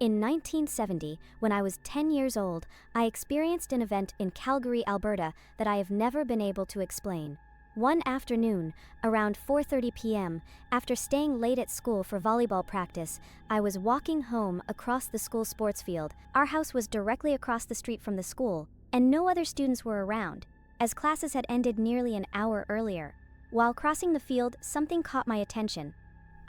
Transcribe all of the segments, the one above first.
In 1970, when I was 10 years old, I experienced an event in Calgary, Alberta that I have never been able to explain. One afternoon, around 4:30 p.m., after staying late at school for volleyball practice, I was walking home across the school sports field. Our house was directly across the street from the school, and no other students were around, as classes had ended nearly an hour earlier. While crossing the field, something caught my attention.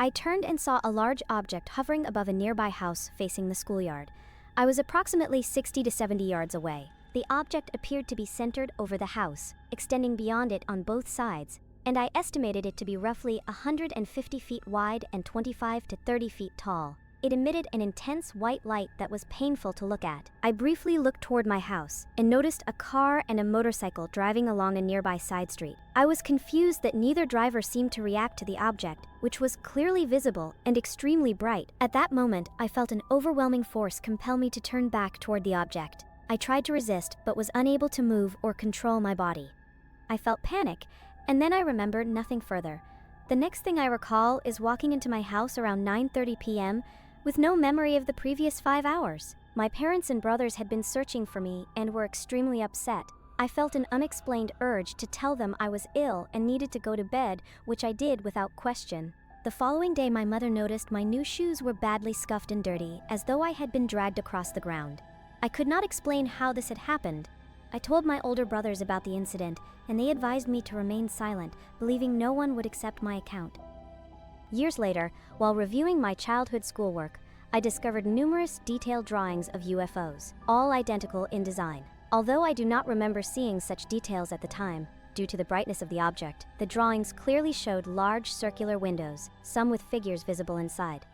I turned and saw a large object hovering above a nearby house facing the schoolyard. I was approximately 60 to 70 yards away. The object appeared to be centered over the house, extending beyond it on both sides, and I estimated it to be roughly 150 feet wide and 25 to 30 feet tall. It emitted an intense white light that was painful to look at. I briefly looked toward my house and noticed a car and a motorcycle driving along a nearby side street. I was confused that neither driver seemed to react to the object, which was clearly visible and extremely bright. At that moment, I felt an overwhelming force compel me to turn back toward the object. I tried to resist, but was unable to move or control my body. I felt panic, and then I remembered nothing further. The next thing I recall is walking into my house around 9:30 p.m., with no memory of the previous 5 hours. My parents and brothers had been searching for me and were extremely upset. I felt an unexplained urge to tell them I was ill and needed to go to bed, which I did without question. The following day, my mother noticed my new shoes were badly scuffed and dirty, as though I had been dragged across the ground. I could not explain how this had happened. I told my older brothers about the incident, and they advised me to remain silent, believing no one would accept my account. Years later, while reviewing my childhood schoolwork, I discovered numerous detailed drawings of UFOs, all identical in design. Although I do not remember seeing such details at the time, due to the brightness of the object, the drawings clearly showed large circular windows, some with figures visible inside.